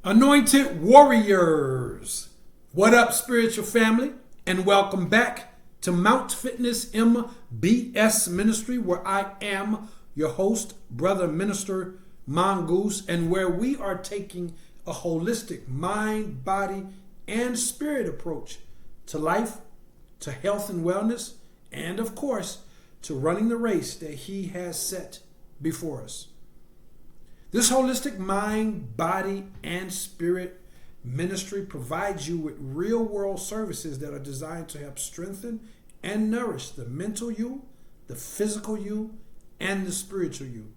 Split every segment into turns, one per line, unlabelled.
Anointed warriors, what up, spiritual family? And welcome back to Mount Fitness MBS Ministry, where I am your host, Brother Minister Mongoose, and where we are taking a holistic mind, body, and spirit approach to life, to health and wellness, and of course, to running the race that He has set before us. This holistic mind, body, and spirit ministry provides you with real-world services that are designed to help strengthen and nourish the mental you, the physical you, and the spiritual you.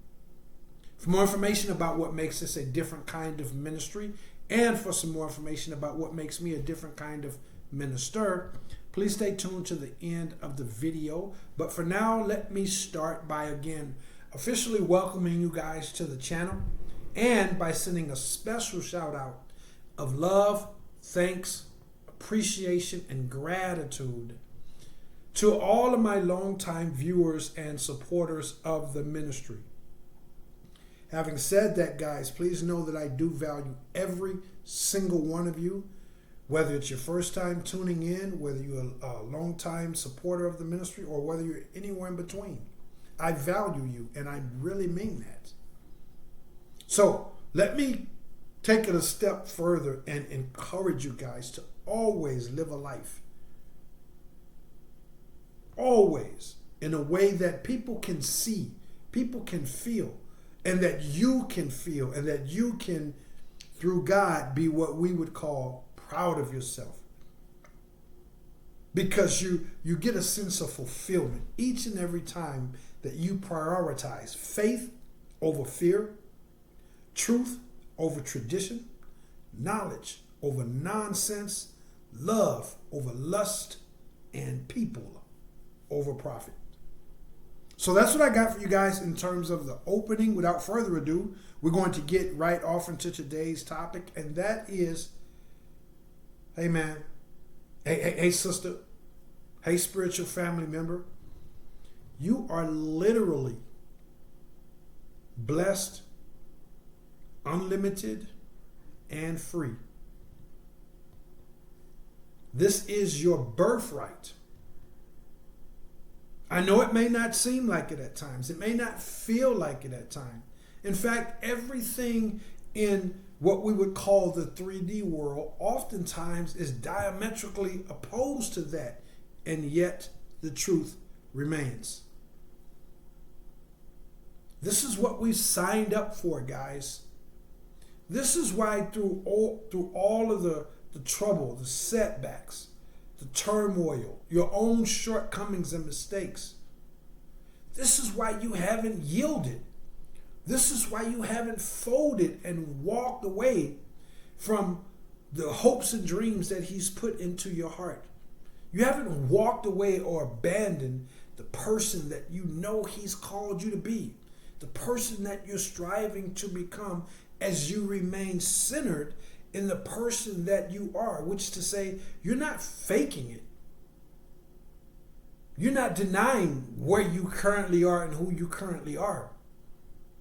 For more information about what makes this a different kind of ministry, and for some more information about what makes me a different kind of minister, please stay tuned to the end of the video. But for now, let me start by again officially welcoming you guys to the channel and by sending a special shout out of love, thanks, appreciation, and gratitude to all of my longtime viewers and supporters of the ministry. Having said that, guys, please know that I do value every single one of you, whether it's your first time tuning in, whether you're a long-time supporter of the ministry, or whether you're anywhere in between. I value you, and I really mean that. So let me take it a step further and encourage you guys to always live a life, always in a way that people can see, people can feel, and that you can feel, and that you can, through God, be what we would call proud of yourself. Because you get a sense of fulfillment each and every time that you prioritize faith over fear, truth over tradition, knowledge over nonsense, love over lust, and people over profit. So that's what I got for you guys in terms of the opening. Without further ado, we're going to get right off into today's topic, and that is, hey man, hey sister, hey spiritual family member, you are literally blessed, unlimited, and free. This is your birthright. I know it may not seem like it at times. It may not feel like it at times. In fact, everything in what we would call the 3D world oftentimes is diametrically opposed to that, and yet the truth remains. This is what we signed up for, guys. This is why through all of the trouble, the setbacks, the turmoil, your own shortcomings and mistakes, this is why you haven't yielded. This is why you haven't folded and walked away from the hopes and dreams that He's put into your heart. You haven't walked away or abandoned the person that you know He's called you to be, the person that you're striving to become, as you remain centered in the person that you are, which is to say, you're not faking it. You're not denying where you currently are and who you currently are.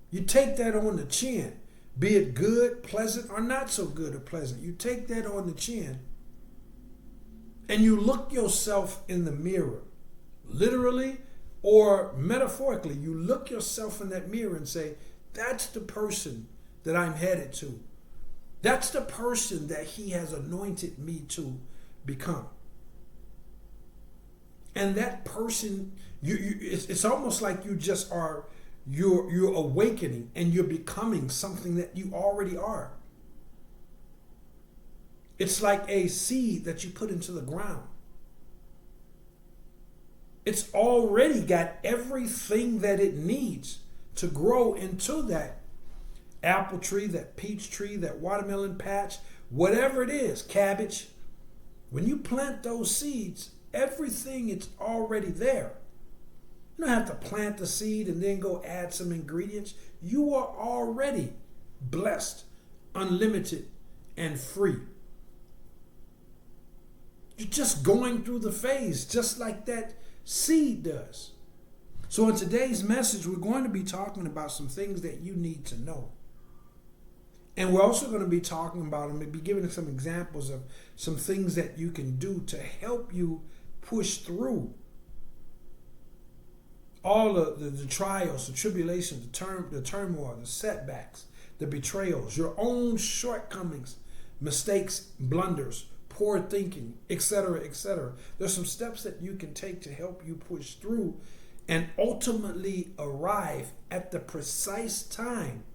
You take that on the chin, be it good, pleasant, or not so good or pleasant. You take that on the chin and you look yourself in the mirror, literally or metaphorically. You look yourself in that mirror and say, that's the person that I'm headed to. That's the person that He has anointed me to become. And that person, it's almost like you just are, you're awakening and you're becoming something that you already are. It's like a seed that you put into the ground. It's already got everything that it needs to grow into that apple tree, that peach tree, that watermelon patch, whatever it is, cabbage. When you plant those seeds, everything is already there. You don't have to plant the seed and then go add some ingredients. You are already blessed, unlimited, and free. You're just going through the phase, just like that seed does. So in today's message, we're going to be talking about some things that you need to know. And we're also going to be talking about and be giving some examples of some things that you can do to help you push through all the trials, the tribulations, the turmoil, the setbacks, the betrayals, your own shortcomings, mistakes, blunders, poor thinking, etc., etc. There's some steps that you can take to help you push through and ultimately arrive at the precise time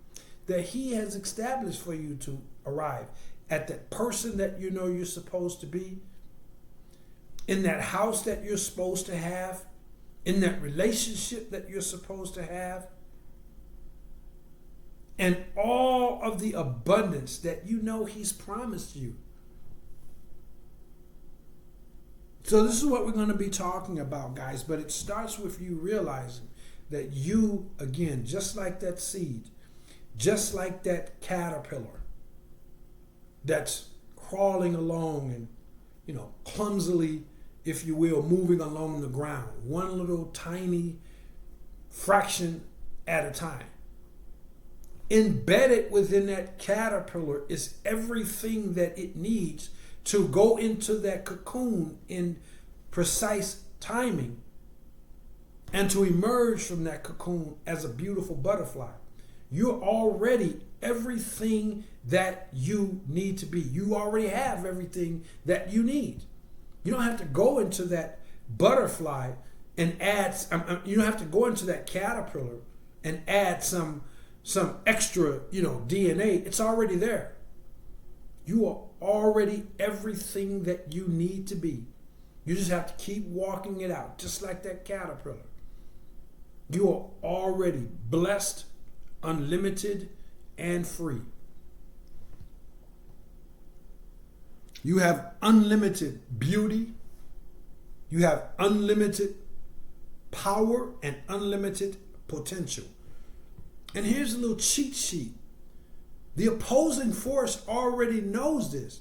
that He has established for you to arrive, at that person that you know you're supposed to be, in that house that you're supposed to have, in that relationship that you're supposed to have, and all of the abundance that you know He's promised you. So this is what we're going to be talking about, guys, but it starts with you realizing that you, again, just like that seed, just like that caterpillar that's crawling along and, clumsily, if you will, moving along the ground, one little tiny fraction at a time. Embedded within that caterpillar is everything that it needs to go into that cocoon in precise timing and to emerge from that cocoon as a beautiful butterfly. You're already everything that you need to be. You already have everything that you need. You don't have to go into that butterfly and add, you don't have to go into that caterpillar and add some extra, DNA. It's already there. You are already everything that you need to be. You just have to keep walking it out, just like that caterpillar. You are already blessed, unlimited, and free. You have unlimited beauty. You have unlimited power and unlimited potential. And here's a little cheat sheet. The opposing force already knows this.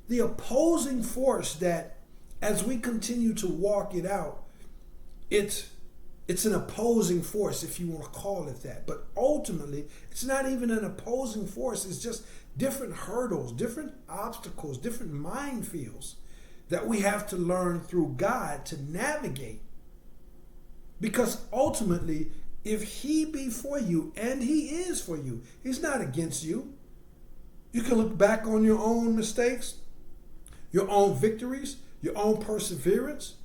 The opposing force that, as we continue to walk it out, it's an opposing force, if you want to call it that. But ultimately, it's not even an opposing force. It's just different hurdles, different obstacles, different minefields that we have to learn through God to navigate. Because ultimately, if He be for you, and He is for you, He's not against you. You can look back on your own mistakes, your own victories, your own perseverance,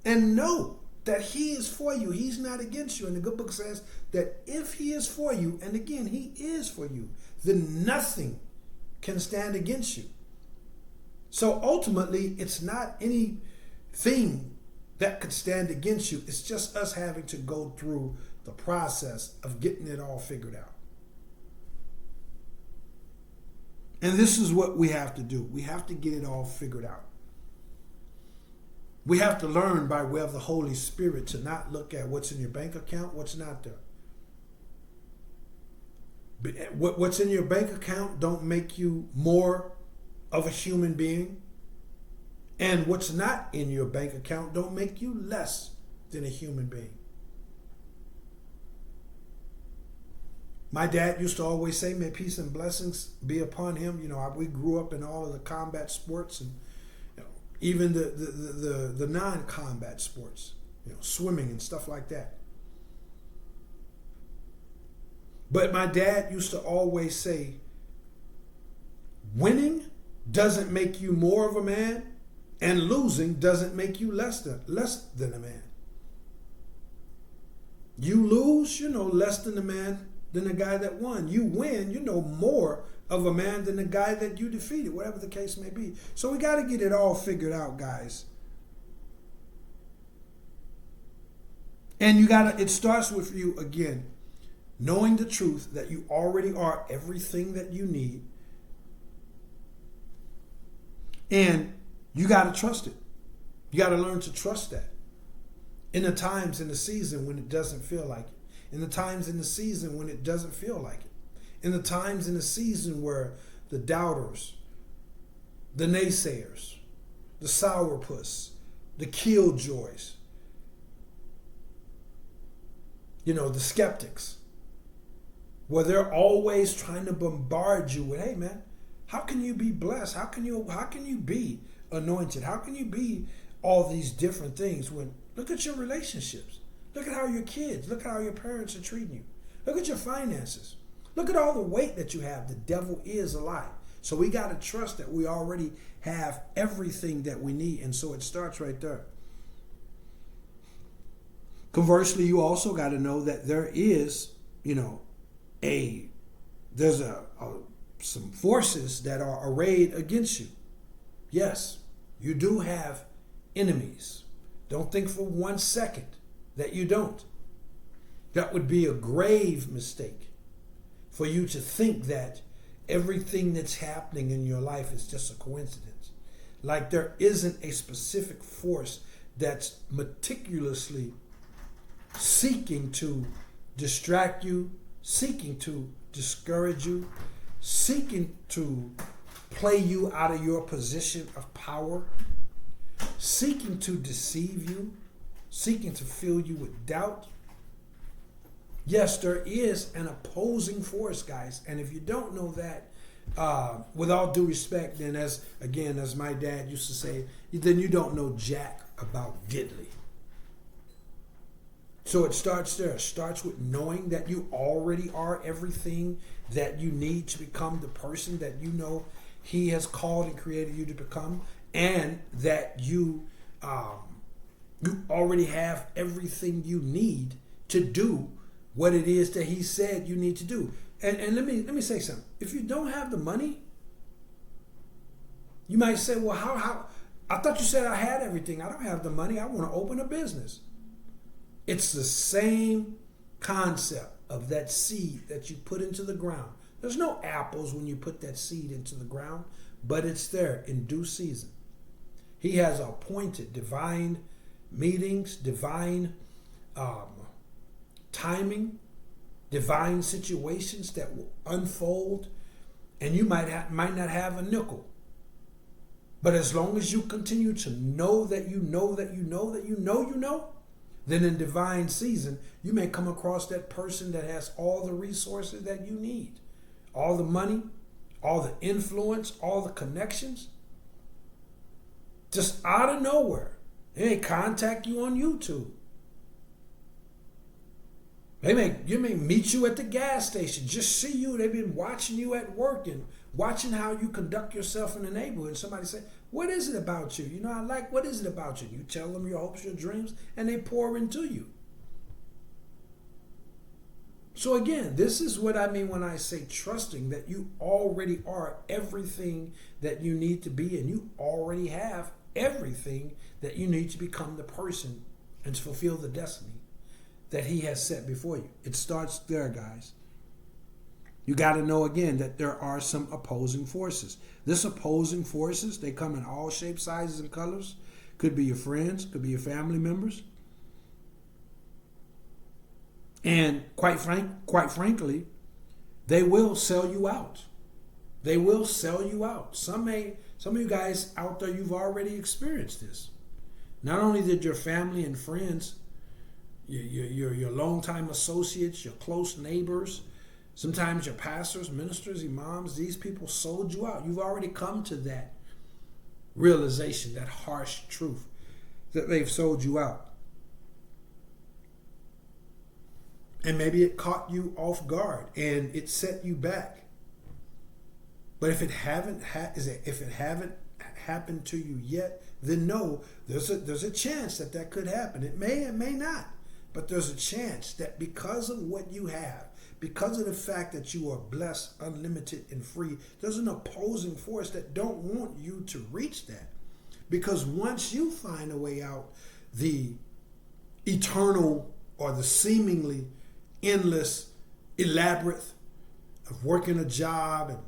and know that He is for you. He's not against you. And the good book says that if He is for you, and again, He is for you, then nothing can stand against you. So ultimately, it's not anything that could stand against you. It's just us having to go through the process of getting it all figured out. And this is what we have to do. We have to get it all figured out. We have to learn by way of the Holy Spirit to not look at what's in your bank account, what's not there. What's in your bank account don't make you more of a human being. And what's not in your bank account don't make you less than a human being. My dad used to always say, may peace and blessings be upon him. We grew up in all of the combat sports and even the non-combat sports, swimming and stuff like that. But my dad used to always say, winning doesn't make you more of a man, and losing doesn't make you less than a man. You lose, less than the man than the guy that won. You win, more of a man than the guy that you defeated, whatever the case may be. So we got to get it all figured out, guys. And it starts with you, again, knowing the truth that you already are everything that you need. And you got to trust it. You got to learn to trust that. In the times in the season when it doesn't feel like it. In the times in the season when it doesn't feel like it. In the times in the season where the doubters, the naysayers, the sourpuss, the killjoys, the skeptics, where they're always trying to bombard you with, hey man, how can you be blessed? How can you be anointed? How can you be all these different things when look at your relationships? Look at how your kids, look at how your parents are treating you. Look at your finances. Look at all the weight that you have. The devil is a lie. So we got to trust that we already have everything that we need. And so it starts right there. Conversely, you also got to know that there is, there's some forces that are arrayed against you. Yes, you do have enemies. Don't think for 1 second that you don't. That would be a grave mistake for you to think that everything that's happening in your life is just a coincidence. Like there isn't a specific force that's meticulously seeking to distract you, seeking to discourage you, seeking to play you out of your position of power, seeking to deceive you, seeking to fill you with doubt. Yes, there is an opposing force, guys. And if you don't know that, with all due respect, then as my dad used to say, then you don't know jack about diddly. So it starts there. It starts with knowing that you already are everything that you need to become the person that you know he has called and created you to become, and that you already have everything you need to do what it is that he said you need to do. And let me say something. If you don't have the money, you might say, well, how I thought you said I had everything. I don't have the money. I want to open a business. It's the same concept of that seed that you put into the ground. There's no apples when you put that seed into the ground, but it's there in due season. He has appointed divine meetings, divine timing, divine situations that will unfold, and you might not have a nickel. But as long as you continue to know that you know that you know that you know, then in divine season, you may come across that person that has all the resources that you need, all the money, all the influence, all the connections, just out of nowhere. They may contact you on YouTube. You may meet you at the gas station, just see you. They've been watching you at work and watching how you conduct yourself in the neighborhood. And somebody say, what is it about you? What is it about you? You tell them your hopes, your dreams, and they pour into you. So again, this is what I mean when I say trusting that you already are everything that you need to be, and you already have everything that you need to become the person and to fulfill the destiny that he has set before you. It starts there, guys. You got to know again that there are some opposing forces. This opposing forces, they come in all shapes, sizes, and colors. Could be your friends, could be your family members. And quite frankly, they will sell you out. They will sell you out. Some of you guys out there, you've already experienced this. Not only did your family and friends, your longtime associates, your close neighbors, sometimes your pastors, ministers, imams, these people sold you out. You've already come to that realization, that harsh truth, that they've sold you out. And maybe it caught you off guard and it set you back. But if it haven't happened to you yet, then no, there's a chance that could happen. It may not. But there's a chance that because of what you have, because of the fact that you are blessed, unlimited, and free, there's an opposing force that don't want you to reach that. Because once you find a way out, the eternal or the seemingly endless labyrinth of working a job and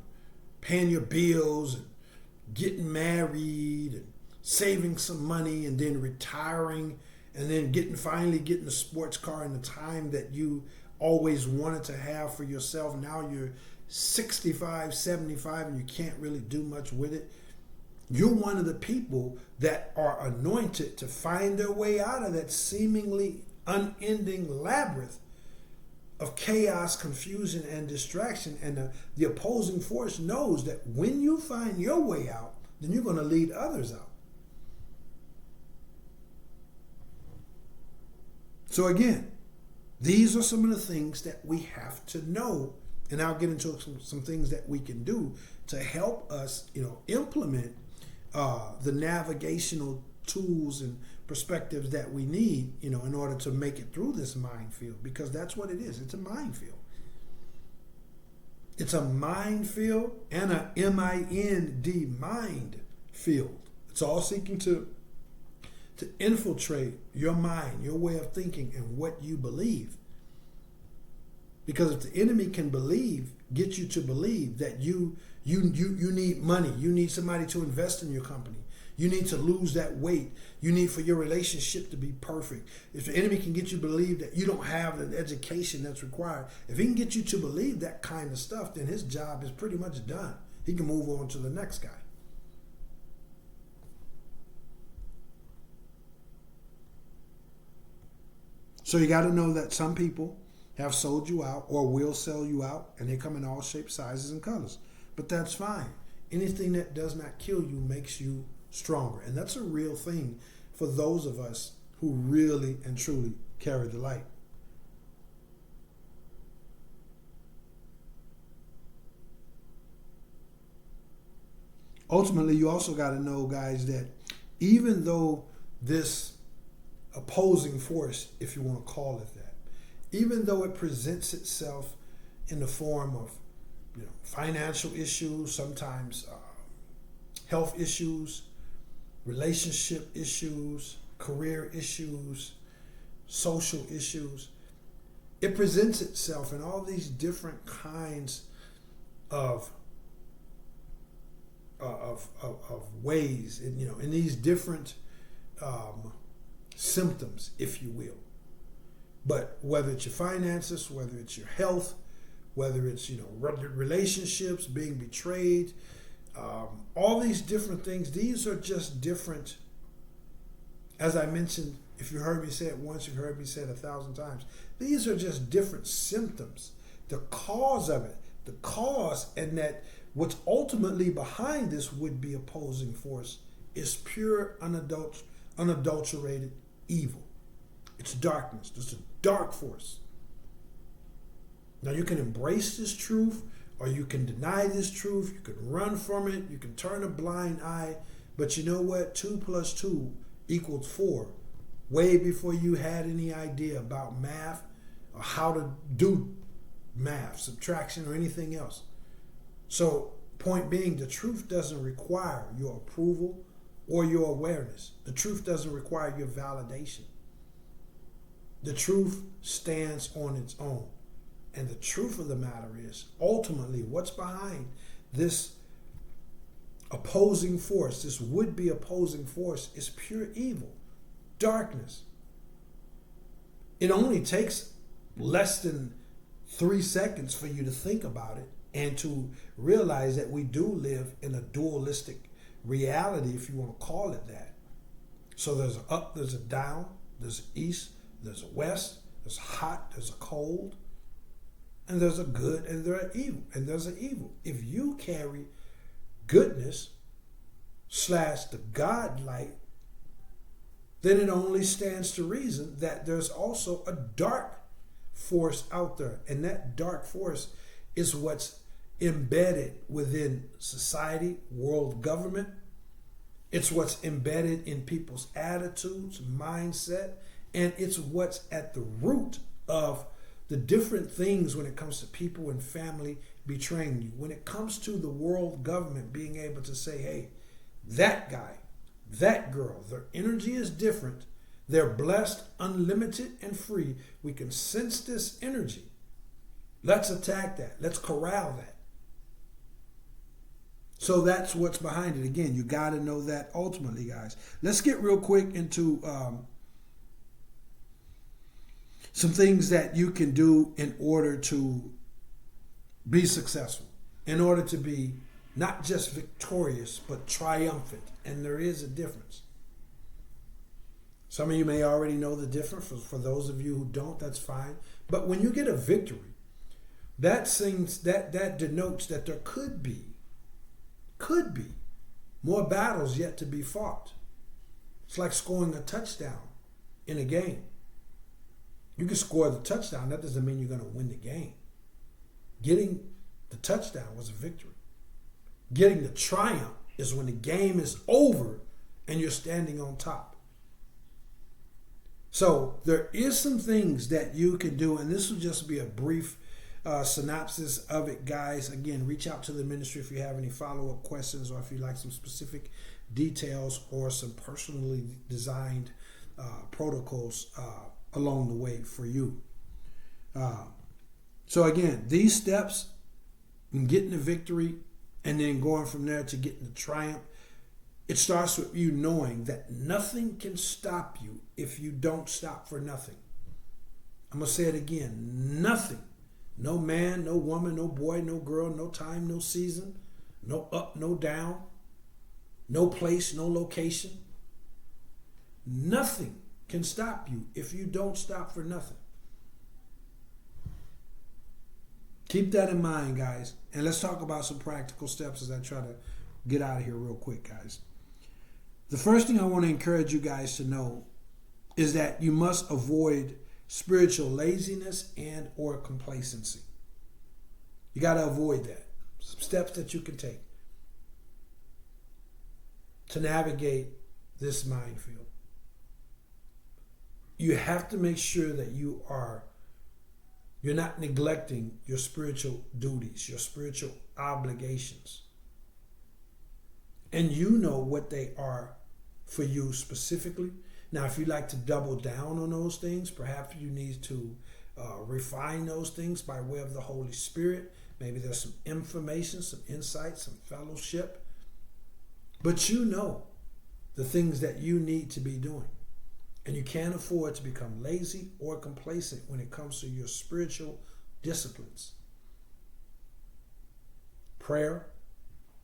paying your bills and getting married and saving some money and then retiring and then finally getting a sports car in the time that you always wanted to have for yourself. Now you're 65, 75, and you can't really do much with it. You're one of the people that are anointed to find their way out of that seemingly unending labyrinth of chaos, confusion, and distraction. And the opposing force knows that when you find your way out, then you're going to lead others out. So again, these are some of the things that we have to know, and I'll get into some things that we can do to help us, implement the navigational tools and perspectives that we need, in order to make it through this minefield, because that's what it is. It's a minefield. It's a minefield and a M-I-N-D mind field. It's all seeking to infiltrate your mind, your way of thinking, and what you believe. Because if the enemy can get you to believe that you need money, you need somebody to invest in your company, you need to lose that weight, you need for your relationship to be perfect. If the enemy can get you to believe that you don't have the education that's required, if he can get you to believe that kind of stuff, then his job is pretty much done. He can move on to the next guy. So you got to know that some people have sold you out or will sell you out, and they come in all shapes, sizes, and colors. But that's fine. Anything that does not kill you makes you stronger. And that's a real thing for those of us who really and truly carry the light. Ultimately, you also got to know, guys, that even though this opposing force, if you want to call it that, even though it presents itself in the form of financial issues, sometimes health issues, relationship issues, career issues, social issues, it presents itself in all these different kinds of ways, in these different symptoms, if you will. But whether it's your finances, whether it's your health, whether it's relationships, being betrayed, all these different things, these are just different. As I mentioned, if you heard me say it once, you've heard me say it 1,000 times. These are just different symptoms. The cause of it, and that what's ultimately behind this would-be opposing force is pure, unadulterated evil. It's darkness. It's a dark force. Now you can embrace this truth, or you can deny this truth. You can run from it. You can turn a blind eye. But you know what? 2 + 2 = 4. Way before you had any idea about math or how to do math, subtraction, or anything else. So, point being, the truth doesn't require your approval or your awareness. The truth doesn't require your validation. The truth stands on its own. And the truth of the matter is, ultimately, what's behind this opposing force, this would-be opposing force, is pure evil, darkness. It only takes less than 3 seconds for you to think about it and to realize that we do live in a dualistic reality, if you want to call it that. So there's an up, there's a down, there's an east, there's a west, there's a hot, there's a cold, and there's a good, and there's an evil. If you carry goodness / the God light, then it only stands to reason that there's also a dark force out there. And that dark force is what's embedded within society, world government. It's what's embedded in people's attitudes, mindset, and it's what's at the root of the different things when it comes to people and family betraying you. When it comes to the world government being able to say, hey, that guy, that girl, their energy is different. They're blessed, unlimited, and free. We can sense this energy. Let's attack that. Let's corral that. So that's what's behind it. Again, you got to know that ultimately, guys. Let's get real quick into some things that you can do in order to be successful, in order to be not just victorious, but triumphant. And there is a difference. Some of you may already know the difference. For those of you who don't, that's fine. But when you get a victory, that denotes that there could be more battles yet to be fought. It's like scoring a touchdown in a game. You can score the touchdown. That doesn't mean you're going to win the game. Getting the touchdown was a victory. Getting the triumph is when the game is over and you're standing on top. So there is some things that you can do, and this will just be a brief synopsis of it, guys. Again, reach out to the ministry if you have any follow-up questions, or if you'd like some specific details or some personally designed protocols along the way for you. So again, these steps in getting the victory and then going from there to getting the triumph, it starts with you knowing that nothing can stop you if you don't stop for nothing. I'm going to say it again. Nothing. No man, no woman, no boy, no girl, no time, no season, no up, no down, no place, no location. Nothing can stop you if you don't stop for nothing. Keep that in mind, guys. And let's talk about some practical steps as I try to get out of here real quick, guys. The first thing I want to encourage you guys to know is that you must avoid spiritual laziness and or complacency. You got to avoid that. Some steps that you can take to navigate this minefield. You have to make sure that you're not neglecting your spiritual duties, your spiritual obligations. And you know what they are for you specifically. Now, if you like to double down on those things, perhaps you need to refine those things by way of the Holy Spirit. Maybe there's some information, some insight, some fellowship. But you know the things that you need to be doing. And you can't afford to become lazy or complacent when it comes to your spiritual disciplines. Prayer,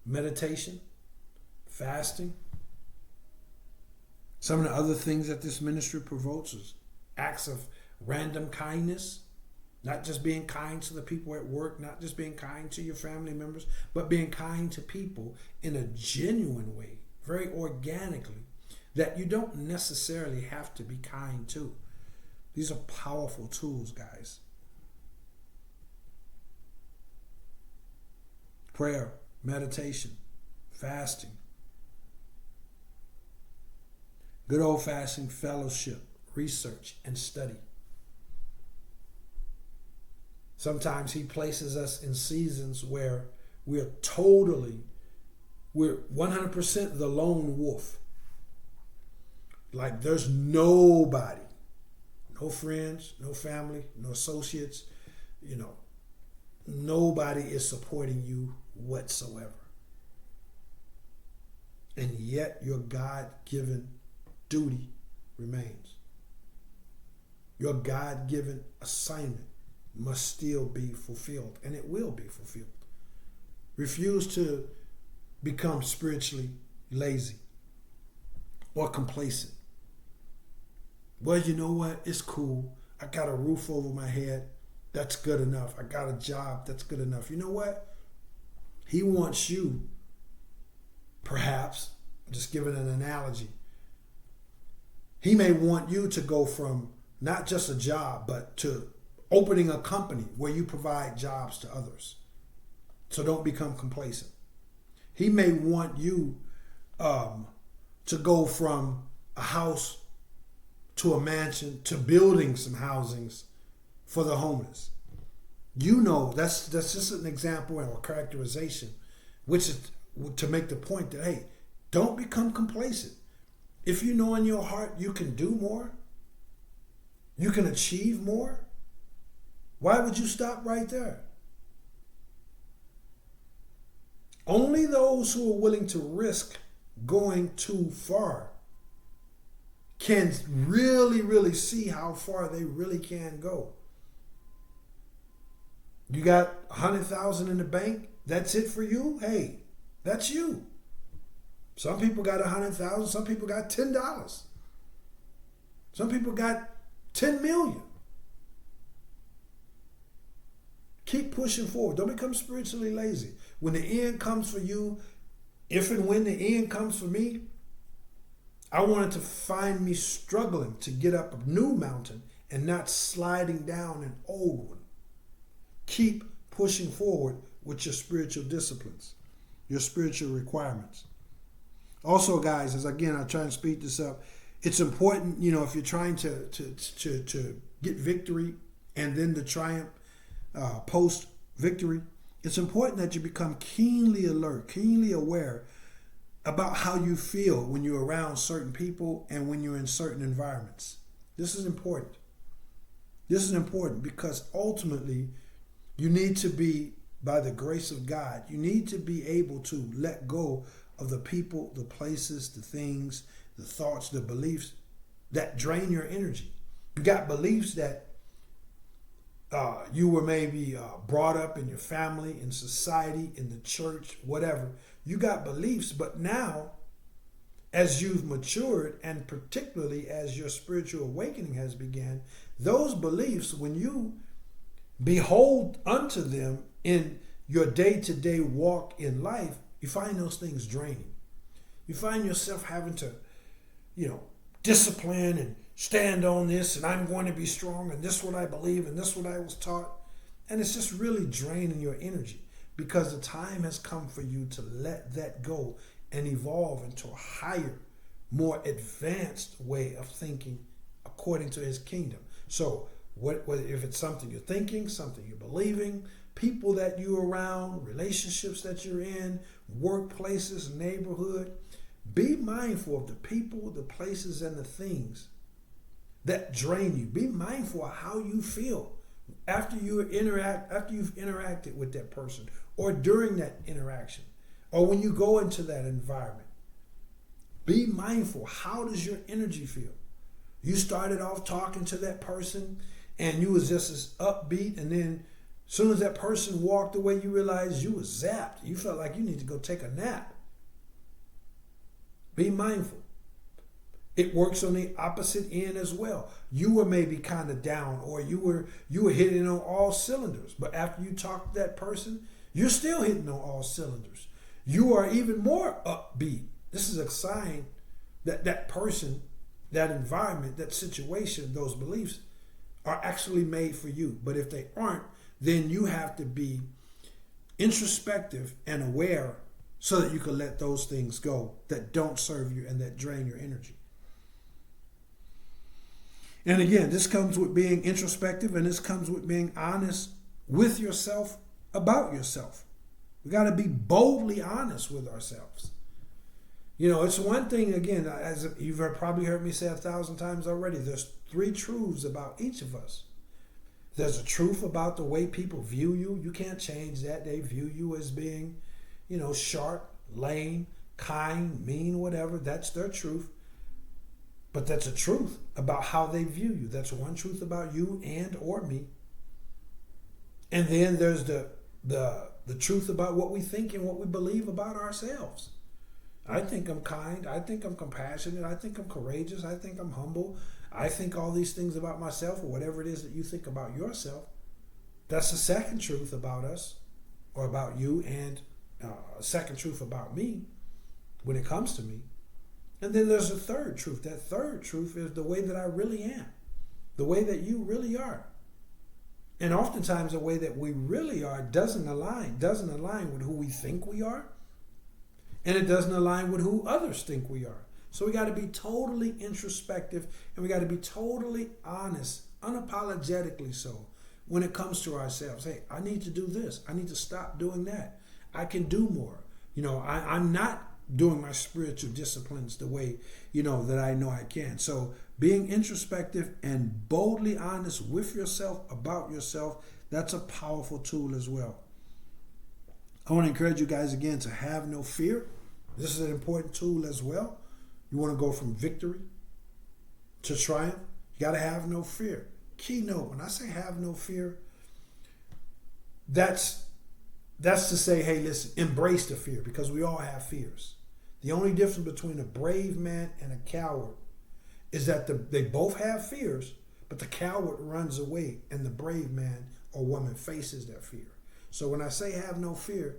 meditation, fasting. Some of the other things that this ministry provokes is acts of random kindness, not just being kind to the people at work, not just being kind to your family members, but being kind to people in a genuine way, very organically, that you don't necessarily have to be kind to. These are powerful tools, guys. Prayer, meditation, fasting. Good old-fashioned fellowship, research, and study. Sometimes he places us in seasons where we're 100% the lone wolf. Like there's nobody, no friends, no family, no associates, nobody is supporting you whatsoever. And yet your God-given duty remains. Your God-given assignment must still be fulfilled, and it will be fulfilled. Refuse to become spiritually lazy or complacent. Well, you know what? It's cool. I got a roof over my head. That's good enough. I got a job. That's good enough. You know what? He wants you, perhaps, just giving an analogy, he may want you to go from not just a job, but to opening a company where you provide jobs to others. So don't become complacent. He may want you to go from a house to a mansion to building some housings for the homeless. That's just an example or a characterization, which is to make the point that, hey, don't become complacent. If you know in your heart you can do more, you can achieve more, why would you stop right there? Only those who are willing to risk going too far can really, really see how far they really can go. You got $100,000 in the bank, that's it for you? Hey, that's you. Some people got $100,000, some people got $10. Some people got $10 million. Keep pushing forward. Don't become spiritually lazy. When the end comes for you, if and when the end comes for me, I wanted to find me struggling to get up a new mountain and not sliding down an old one. Keep pushing forward with your spiritual disciplines, your spiritual requirements. Also, guys, as again, I try and speed this up, it's important, if you're trying to get victory and then the triumph post victory, it's important that you become keenly alert, keenly aware about how you feel when you're around certain people and when you're in certain environments. This is important. This is important because ultimately you need to be, by the grace of God, you need to be able to let go of the people, the places, the things, the thoughts, the beliefs that drain your energy. You got beliefs that you were maybe brought up in your family, in society, in the church, whatever. You got beliefs, but now, as you've matured, and particularly as your spiritual awakening has begun, those beliefs, when you behold unto them in your day-to-day walk in life, you find those things draining. You find yourself having to, discipline and stand on this, and I'm going to be strong, and this is what I believe, and this is what I was taught. And it's just really draining your energy because the time has come for you to let that go and evolve into a higher, more advanced way of thinking according to his kingdom. So whether if it's something you're thinking, something you're believing, people that you're around, relationships that you're in, workplaces, neighborhood, be mindful of the people, the places, and the things that drain you. Be mindful of how you feel after you've interacted with that person, or during that interaction, or when you go into that environment. Be mindful. How does your energy feel? You started off talking to that person and you was just as upbeat, and then as soon as that person walked away, you realized you was zapped. You felt like you need to go take a nap. Be mindful. It works on the opposite end as well. You were maybe kind of down, or you were hitting on all cylinders, but after you talk to that person, you're still hitting on all cylinders. You are even more upbeat. This is a sign that that person, that environment, that situation, those beliefs are actually made for you. But if they aren't, then you have to be introspective and aware so that you can let those things go that don't serve you and that drain your energy. And again, this comes with being introspective, and this comes with being honest with yourself about yourself. We got to be boldly honest with ourselves. It's one thing, again, as you've probably heard me say 1,000 times already, there's 3 truths about each of us. There's a truth about the way people view you. You can't change that. They view you as being, sharp, lame, kind, mean, whatever. That's their truth. But that's a truth about how they view you. That's one truth about you and or me. And then there's the truth about what we think and what we believe about ourselves. I think I'm kind. I think I'm compassionate. I think I'm courageous. I think I'm humble. I think all these things about myself, or whatever it is that you think about yourself. That's the second truth about us, or about you, and a second truth about me when it comes to me. And then there's a third truth. That third truth is the way that I really am, the way that you really are. And oftentimes the way that we really are doesn't align with who we think we are, and it doesn't align with who others think we are. So we got to be totally introspective, and we got to be totally honest, unapologetically so, when it comes to ourselves. Hey, I need to do this. I need to stop doing that. I can do more. I'm not doing my spiritual disciplines the way, that I know I can. So being introspective and boldly honest with yourself, about yourself, that's a powerful tool as well. I want to encourage you guys again to have no fear. This is an important tool as well. You want to go from victory to triumph. You got to have no fear. Keynote, when I say have no fear, that's to say, hey, listen, embrace the fear, because we all have fears. The only difference between a brave man and a coward is that they both have fears, but the coward runs away and the brave man or woman faces that fear. So when I say have no fear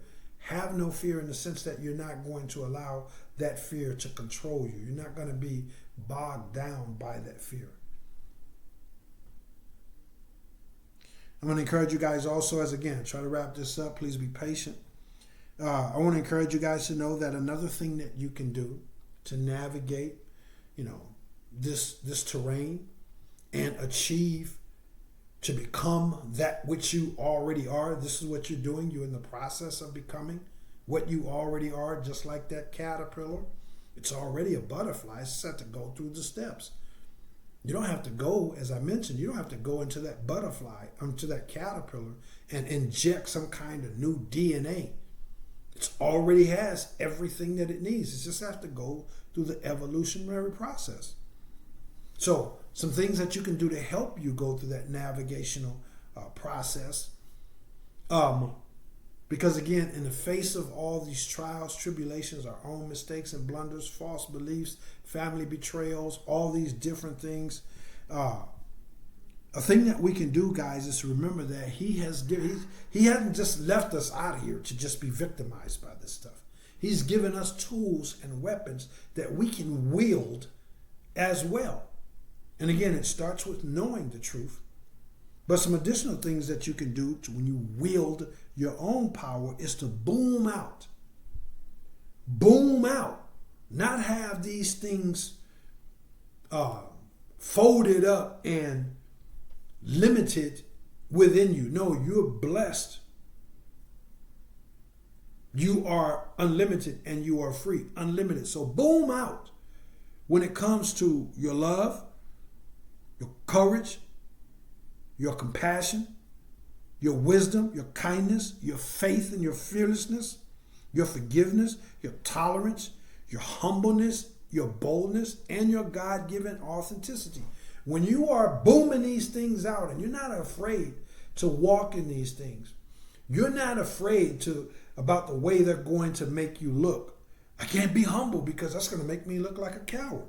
in the sense that you're not going to allow that fear to control you. You're not going to be bogged down by that fear. I'm going to encourage you guys also, as again, try to wrap this up. Please be patient. I want to encourage you guys to know that another thing that you can do to navigate, this terrain and achieve to become that which you already are. This is what you're doing. You're in the process of becoming what you already are, just like that caterpillar. It's already a butterfly. It's set to go through the steps. You don't have to go, as I mentioned, you don't have to go into that butterfly, into that caterpillar, and inject some kind of new DNA. It already has everything that it needs. It just has to go through the evolutionary process. So, some things that you can do to help you go through that navigational process. Because again, in the face of all these trials, tribulations, our own mistakes and blunders, false beliefs, family betrayals, all these different things, a thing that we can do, guys, is to remember that he hasn't just left us out here to just be victimized by this stuff. He's given us tools and weapons that we can wield as well. And again, it starts with knowing the truth. But some additional things that you can do when you wield your own power is to boom out. Boom out. Not have these things folded up and limited within you. No, you're blessed. You are unlimited and you are free. Unlimited. So boom out when it comes to your love, your courage, your compassion, your wisdom, your kindness, your faith and your fearlessness, your forgiveness, your tolerance, your humbleness, your boldness, and your God-given authenticity. When you are booming these things out and you're not afraid to walk in these things, you're not afraid about the way they're going to make you look. I can't be humble because that's going to make me look like a coward.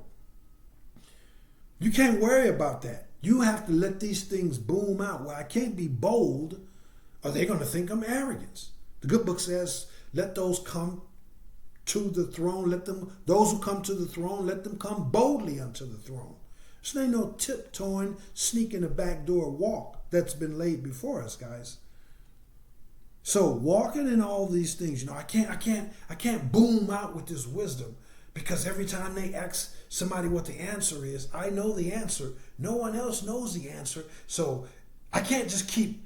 You can't worry about that. You have to let these things boom out. Well, I can't be bold or they're going to think I'm arrogant. The good book says, let those come to the throne. Those who come to the throne, let them come boldly unto the throne. There ain't no tiptoeing, sneaking a back door walk that's been laid before us, guys. So walking in all these things, I can't boom out with this wisdom because every time they ask somebody what the answer is, I know the answer. No one else knows the answer. So I can't just keep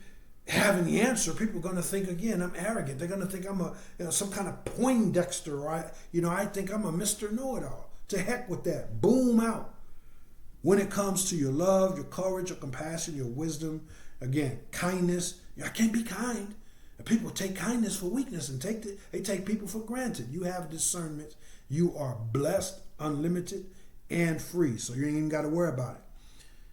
having the answer. People are going to think again I'm arrogant. They're going to think I'm some kind of Poindexter, or I think I'm a Mr. Know-it-all. To heck with that. Boom out. When it comes to your love, your courage, your compassion, your wisdom, again, kindness. I can't be kind. People take kindness for weakness and they take people for granted. You have discernment. You are blessed, unlimited, and free. So you ain't even got to worry about it.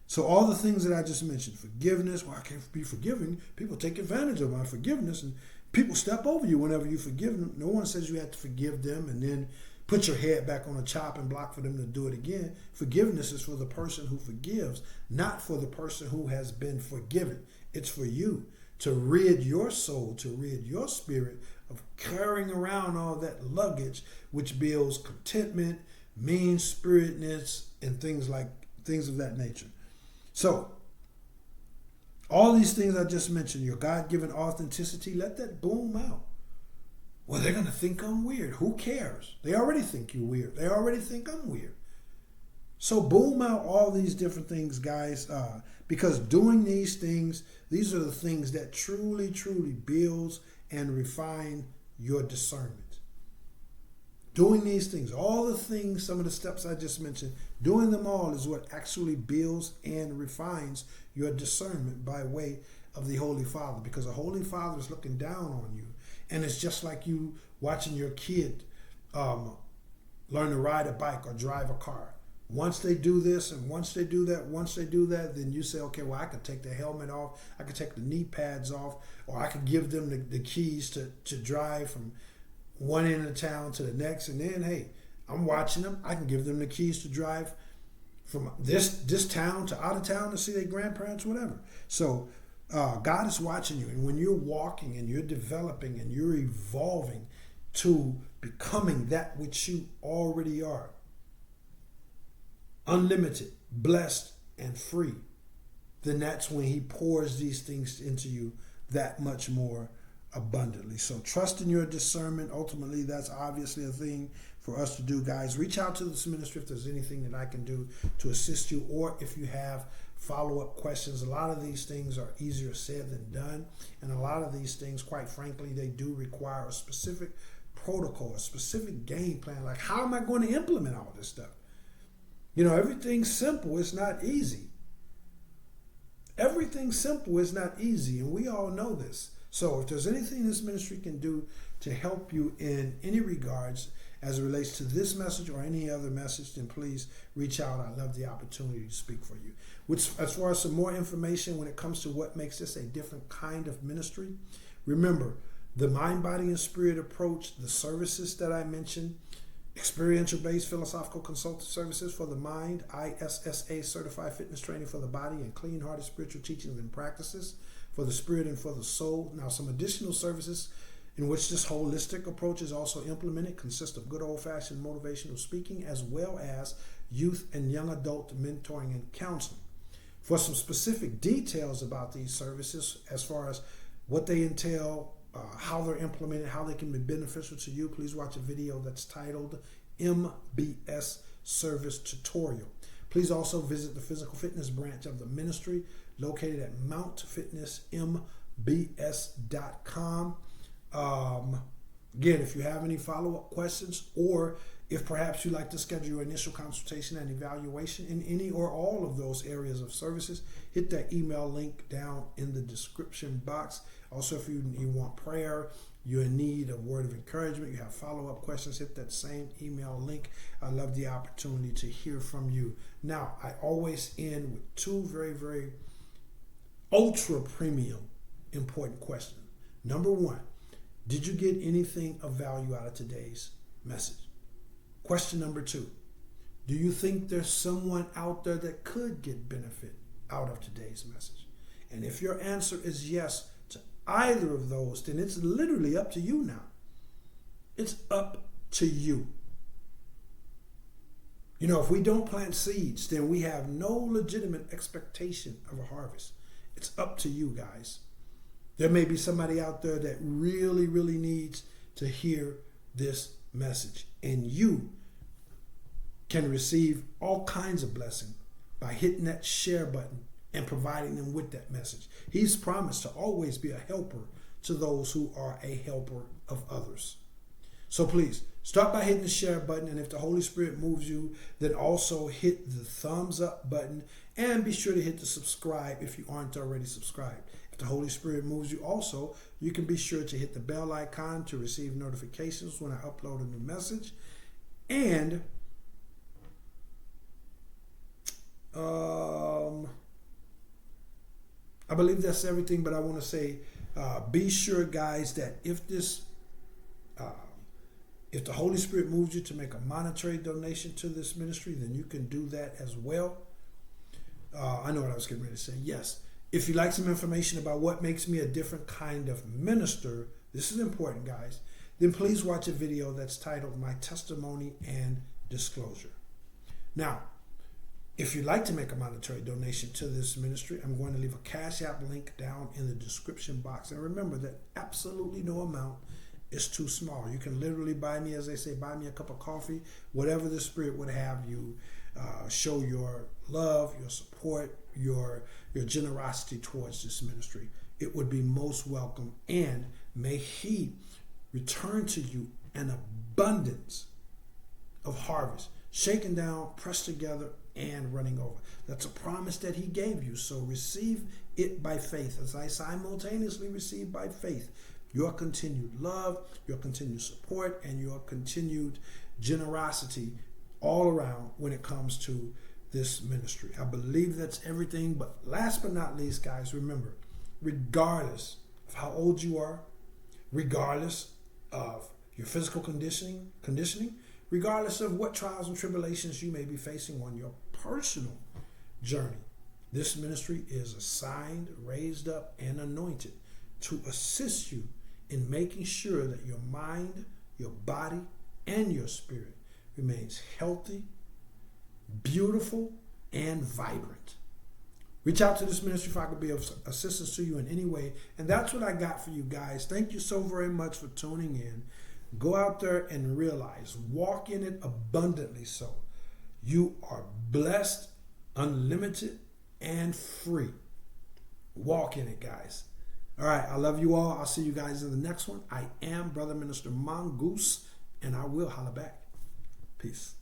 So all the things that I just mentioned, forgiveness, I can't be forgiving. People take advantage of my forgiveness and people step over you whenever you forgive them. No one says you have to forgive them and then put your head back on a chopping block for them to do it again. Forgiveness is for the person who forgives, not for the person who has been forgiven. It's for you to rid your soul, to rid your spirit of carrying around all that luggage which builds contentment, mean-spiritedness, and things of that nature. So, all these things I just mentioned, your God-given authenticity, let that boom out. Well, they're going to think I'm weird. Who cares? They already think you're weird. They already think I'm weird. So boom out all these different things, guys, because doing these things, these are the things that truly, truly builds and refine your discernment. Doing these things, all the things, some of the steps I just mentioned, doing them all is what actually builds and refines your discernment by way of the Holy Father, because the Holy Father is looking down on you. And it's just like you watching your kid learn to ride a bike or drive a car. Once they do this and once they do that, then you say, okay, well, I could take the helmet off, I could take the knee pads off, or I could give them the keys to drive from one end of town to the next. And then, hey, I'm watching them. I can give them the keys to drive from this town to out of town to see their grandparents, whatever. So God is watching you. And when you're walking and you're developing and you're evolving to becoming that which you already are, unlimited, blessed, and free, then that's when he pours these things into you that much more abundantly. So trust in your discernment. Ultimately, that's obviously a thing for us to do, guys. Reach out to this ministry if there's anything that I can do to assist you, or if you have follow-up questions. A lot of these things are easier said than done, and a lot of these things, quite frankly, they do require a specific protocol, a specific game plan. Like, how am I going to implement all this stuff? You know, everything's simple. It's not easy. Everything simple is not easy, and we all know this. So if there's anything this ministry can do to help you in any regards as it relates to this message or any other message, then please reach out. I love the opportunity to speak for you. As far as some more information when it comes to what makes this a different kind of ministry, remember the mind, body, and spirit approach, the services that I mentioned, experiential-based philosophical consulting services for the mind, ISSA certified fitness training for the body, and clean-hearted spiritual teachings and practices for the spirit and for the soul. Now, some additional services in which this holistic approach is also implemented consist of good old-fashioned motivational speaking, as well as youth and young adult mentoring and counseling. For some specific details about these services, as far as what they entail, how they're implemented, how they can be beneficial to you, please watch a video that's titled MBS Service Tutorial. Please also visit the physical fitness branch of the ministry located at mountfitnessmbs.com. Again, if you have any follow-up questions, or if perhaps you'd like to schedule your initial consultation and evaluation in any or all of those areas of services, hit that email link down in the description box. Also, if you want prayer, you're in need of word of encouragement, you have follow-up questions, hit that same email link. I love the opportunity to hear from you. Now, I always end with two very, very ultra premium important questions. Number one, did you get anything of value out of today's message? Question number two, do you think there's someone out there that could get benefit out of today's message? And if your answer is yes to either of those, then it's literally up to you now. It's up to you. You know, if we don't plant seeds, then we have no legitimate expectation of a harvest. It's up to you, guys. There may be somebody out there that really, really needs to hear this message, and you can receive all kinds of blessing by hitting that share button and providing them with that message. He's promised to always be a helper to those who are a helper of others. So please start by hitting the share button, and if the Holy Spirit moves you, then also hit the thumbs up button, and be sure to hit the subscribe if you aren't already subscribed. If the Holy Spirit moves you also, you can be sure to hit the bell icon to receive notifications when I upload a new message. And I believe that's everything, but I want to say, be sure, guys, that if the Holy Spirit moves you to make a monetary donation to this ministry, then you can do that as well. I know what I was getting ready to say. Yes. If you'd like some information about what makes me a different kind of minister, this is important, guys, then please watch a video that's titled My Testimony and Disclosure. Now, if you'd like to make a monetary donation to this ministry, I'm going to leave a Cash App link down in the description box. And remember that absolutely no amount is too small. You can literally buy me, as they say, buy me a cup of coffee, whatever the Spirit would have you show your love, your support, your generosity towards this ministry. It would be most welcome, and may He return to you an abundance of harvest, shaken down, pressed together, and running over. That's a promise that He gave you, so receive it by faith, as I simultaneously receive by faith your continued love, your continued support, and your continued generosity all around when it comes to this ministry. I believe that's everything. But last but not least, guys, remember, regardless of how old you are, regardless of your physical conditioning, regardless of what trials and tribulations you may be facing on your personal journey, This ministry is assigned, raised up, and anointed to assist you in making sure that your mind, your body, and your spirit remains healthy, beautiful, and vibrant. Reach out to this ministry if I could be of assistance to you in any way. And that's what I got for you guys. Thank you so very much for tuning in. Go out there and realize, walk in it abundantly so. You are blessed, unlimited, and free. Walk in it, guys. All right, I love you all. I'll see you guys in the next one. I am Brother Minister Mongoose, and I will holler back. Peace.